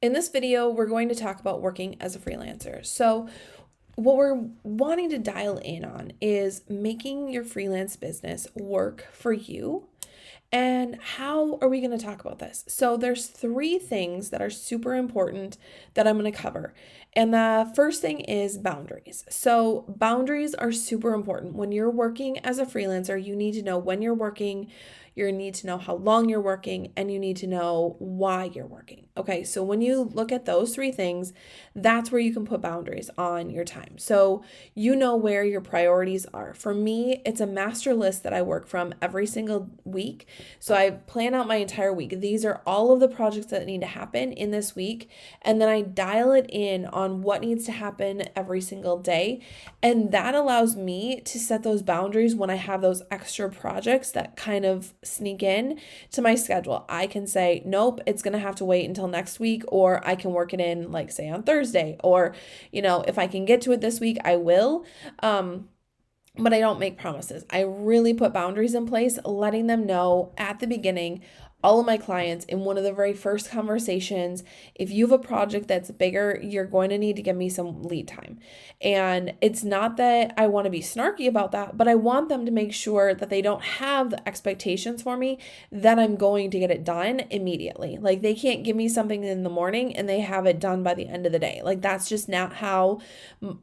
In this video, we're going to talk about working as a freelancer. So, what we're wanting to dial in on is making your freelance business work for you. And how are we going to talk about this? So, there's three things that are super important that I'm going to cover. And the first thing is boundaries. So, boundaries are super important. When you're working as a freelancer, you need to know when you're working, you need to know how long you're working, and you need to know why you're working. Okay, so when you look at those three things, that's where you can put boundaries on your time. So you know where your priorities are. For me, it's a master list that I work from every single week. So I plan out my entire week. These are all of the projects that need to happen in this week. And then I dial it in on what needs to happen every single day. And that allows me to set those boundaries when I have those extra projects that kind of sneak in to my schedule. I can say, nope, it's going to have to wait until next week, or I can work it in, like, say, on Thursday, or, if I can get to it this week, I will. But I don't make promises. I really put boundaries in place, letting them know at the beginning, all of my clients in one of the very first conversations, if you have a project that's bigger, you're going to need to give me some lead time. And it's not that I want to be snarky about that, but I want them to make sure that they don't have the expectations for me that I'm going to get it done immediately. Like, they can't give me something in the morning and they have it done by the end of the day. Like, that's just not how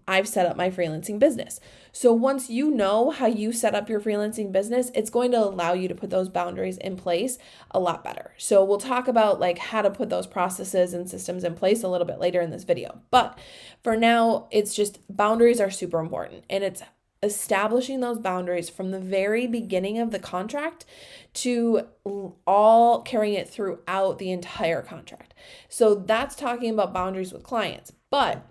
I've set up my freelancing business. So once you know how you set up your freelancing business, it's going to allow you to put those boundaries in place a lot better. So we'll talk about like how to put those processes and systems in place a little bit later in this video. But for now, it's just boundaries are super important, and it's establishing those boundaries from the very beginning of the contract to all carrying it throughout the entire contract. So that's talking about boundaries with clients. But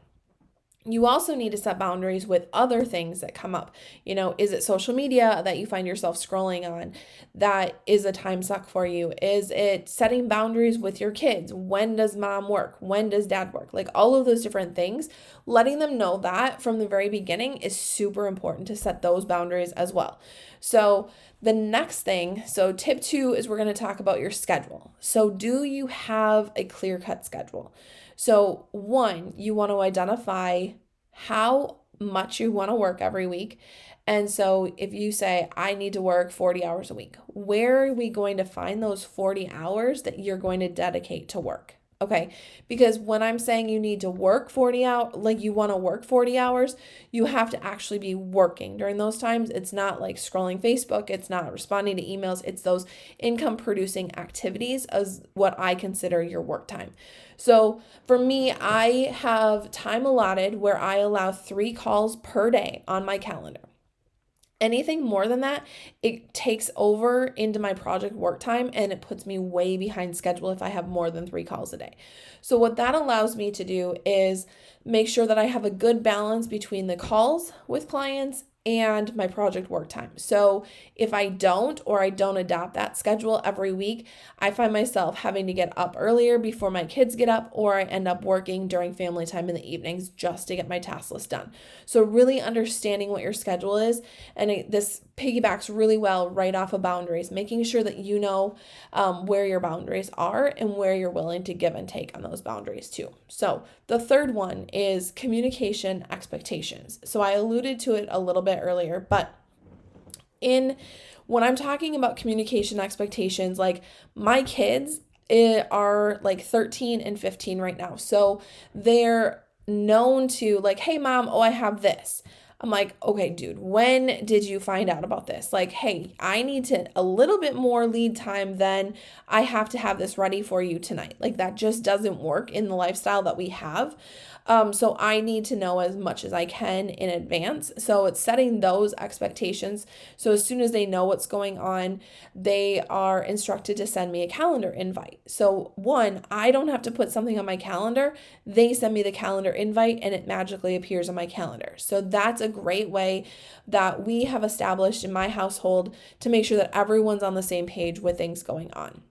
you also need to set boundaries with other things that come up. Is it social media that you find yourself scrolling on that is a time suck for you? Is it setting boundaries with your kids? When does mom work? When does dad work? Like, all of those different things, letting them know that from the very beginning is super important to set those boundaries as well. So the next thing, so tip 2 is we're going to talk about your schedule. So do you have a clear-cut schedule? So 1, you want to identify how much you want to work every week. And so if you say, I need to work 40 hours a week, where are we going to find those 40 hours that you're going to dedicate to work? Okay, because when I'm saying you need to work 40 hours, like you want to work 40 hours, you have to actually be working during those times. It's not like scrolling Facebook, it's not responding to emails, it's those income producing activities as what I consider your work time. So for me, I have time allotted where I allow 3 calls per day on my calendar. Anything more than that, it takes over into my project work time, and it puts me way behind schedule if I have more than 3 calls a day. So what that allows me to do is make sure that I have a good balance between the calls with clients and my project work time. So if I don't, or I don't adopt that schedule every week, I find myself having to get up earlier before my kids get up, or I end up working during family time in the evenings just to get my task list done. So really understanding what your schedule is, and this piggybacks really well right off of boundaries, making sure that you know where your boundaries are and where you're willing to give and take on those boundaries too. So the third one is communication expectations. So I alluded to it a little bit earlier, but when I'm talking about communication expectations, like, my kids are like 13 and 15 right now. So they're known to, like, hey mom, oh, I have this. I'm like, okay, dude, when did you find out about this? Like, hey, I need a little bit more lead time than I have to have this ready for you tonight. Like, that just doesn't work in the lifestyle that we have. So I need to know as much as I can in advance. So it's setting those expectations. So as soon as they know what's going on, they are instructed to send me a calendar invite. So 1, I don't have to put something on my calendar. They send me the calendar invite and it magically appears on my calendar. So that's a great way that we have established in my household to make sure that everyone's on the same page with things going on.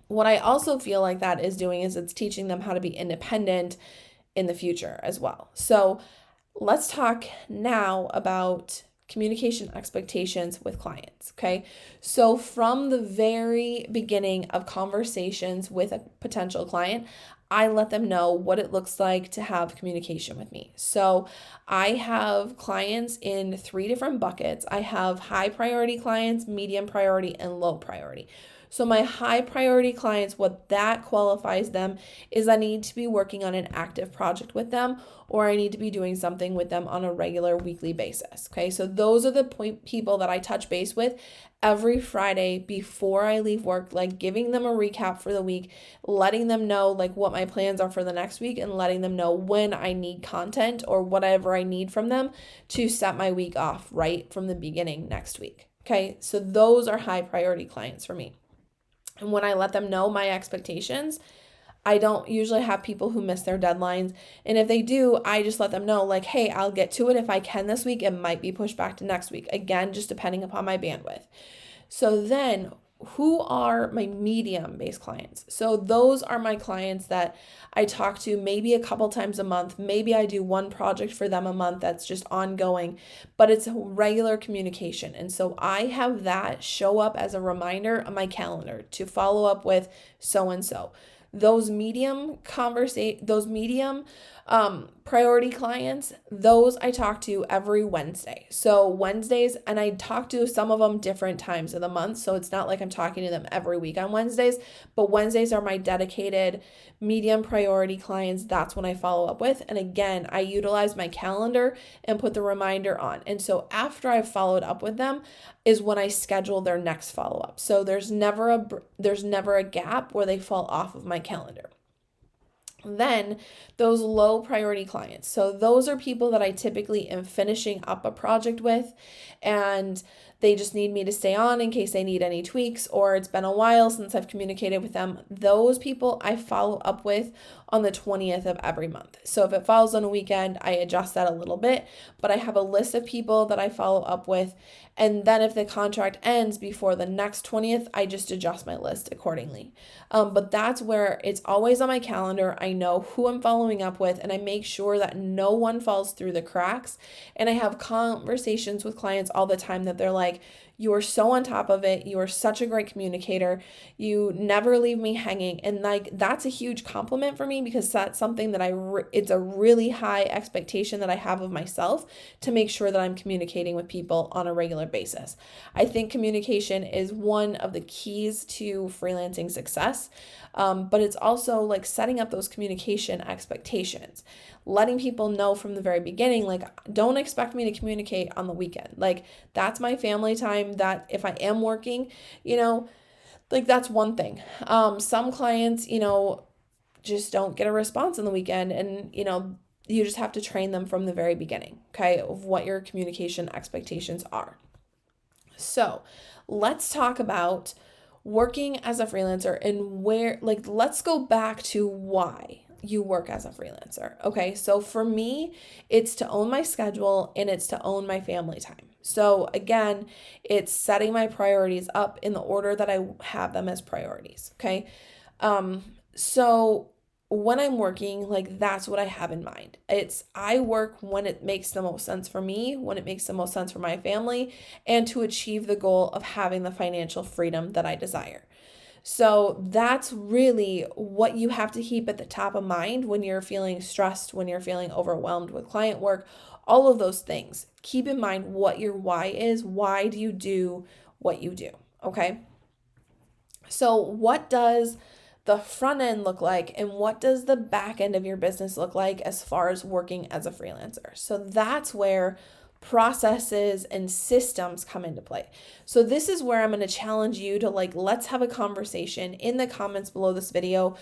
What I also feel like that is doing is it's teaching them how to be independent in the future as well. So let's talk now about communication expectations with clients, okay? So from the very beginning of conversations with a potential client, I let them know what it looks like to have communication with me. So I have clients in 3 different buckets. I have high priority clients, medium priority, and low priority. So my high priority clients, what that qualifies them is I need to be working on an active project with them, or I need to be doing something with them on a regular weekly basis. Okay, so those are the people that I touch base with every Friday before I leave work, like giving them a recap for the week, letting them know like what my plans are for the next week, and letting them know when I need content or whatever I need from them to set my week off right from the beginning next week. Okay, so those are high priority clients for me. And when I let them know my expectations, I don't usually have people who miss their deadlines. And if they do, I just let them know, like, hey, I'll get to it if I can this week. It might be pushed back to next week. Again, just depending upon my bandwidth. So then, who are my medium-based clients? So those are my clients that I talk to maybe a couple times a month. Maybe I do one project for them a month that's just ongoing, but it's a regular communication. And so I have that show up as a reminder on my calendar to follow up with so-and-so. Those medium priority clients, those I talk to every Wednesday. So Wednesdays, and I talk to some of them different times of the month. So it's not like I'm talking to them every week on Wednesdays, but Wednesdays are my dedicated medium priority clients. That's when I follow up with. And again, I utilize my calendar and put the reminder on. And so after I've followed up with them is when I schedule their next follow up. So there's never a gap where they fall off of my calendar. Then those low priority clients. So those are people that I typically am finishing up a project with, and they just need me to stay on in case they need any tweaks, or it's been a while since I've communicated with them. Those people I follow up with on the 20th of every month. So if it falls on a weekend, I adjust that a little bit, but I have a list of people that I follow up with. And then if the contract ends before the next 20th, I just adjust my list accordingly. But that's where it's always on my calendar. I know who I'm following up with, and I make sure that no one falls through the cracks. And I have conversations with clients all the time that they're like, you are so on top of it. You are such a great communicator. You never leave me hanging. And like, that's a huge compliment for me, because that's something that it's a really high expectation that I have of myself to make sure that I'm communicating with people on a regular basis. I think communication is one of the keys to freelancing success. But it's also like setting up those communication expectations, letting people know from the very beginning, like, don't expect me to communicate on the weekend. Like, that's my family time. That if I am working, like, that's one thing. Some clients, just don't get a response on the weekend, and, you just have to train them from the very beginning, okay, of what your communication expectations are. So let's talk about working as a freelancer and let's go back to why you work as a freelancer. Okay, so for me, it's to own my schedule and it's to own my family time. So again, it's setting my priorities up in the order that I have them as priorities. Okay, so when I'm working, like, that's what I have in mind. I work when it makes the most sense for me, when it makes the most sense for my family, and to achieve the goal of having the financial freedom that I desire. So that's really what you have to keep at the top of mind when you're feeling stressed, when you're feeling overwhelmed with client work, all of those things. Keep in mind what your why is. Why do you do what you do? Okay. So what does the front end look like, and what does the back end of your business look like as far as working as a freelancer? So that's where processes and systems come into play. So this is where I'm going to challenge you to, like, let's have a conversation in the comments below this video.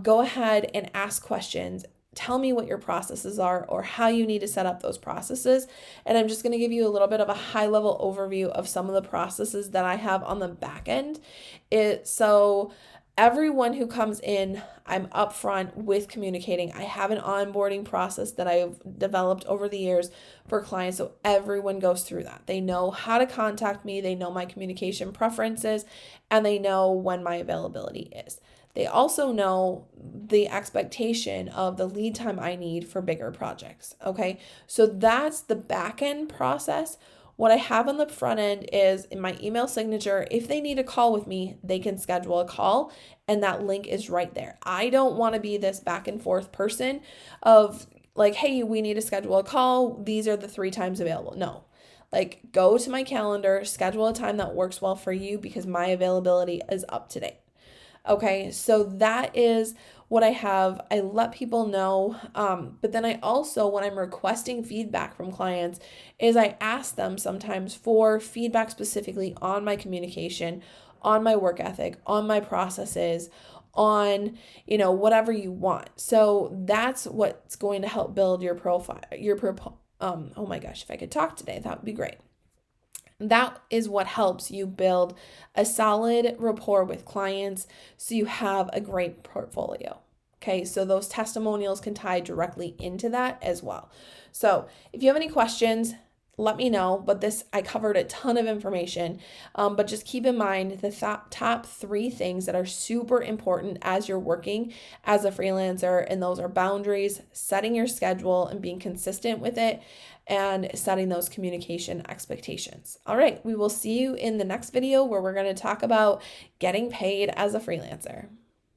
Go ahead and ask questions. Tell me what your processes are or how you need to set up those processes. And I'm just going to give you a little bit of a high level overview of some of the processes that I have on the back end. So everyone who comes in, I'm upfront with communicating. I have an onboarding process that I've developed over the years for clients. So everyone goes through that. They know how to contact me. They know my communication preferences, and they know when my availability is. They also know the expectation of the lead time I need for bigger projects. Okay. So that's the back end process. What I have on the front end is in my email signature. If they need a call with me, they can schedule a call, and that link is right there. I don't want to be this back and forth person of like, hey, we need to schedule a call. These are the 3 times available. No. Like, go to my calendar, schedule a time that works well for you because my availability is up to date. Okay, so that is what I have. I let people know, but then I also, when I'm requesting feedback from clients, is I ask them sometimes for feedback specifically on my communication, on my work ethic, on my processes, on, whatever you want. So that's what's going to help build your profile, oh my gosh, if I could talk today, that would be great. That is what helps you build a solid rapport with clients so you have a great portfolio. Okay, so those testimonials can tie directly into that as well. So if you have any questions, let me know. But I covered a ton of information. But just keep in mind the top 3 things that are super important as you're working as a freelancer. And those are boundaries, setting your schedule and being consistent with it, and setting those communication expectations. All right, we will see you in the next video where we're going to talk about getting paid as a freelancer.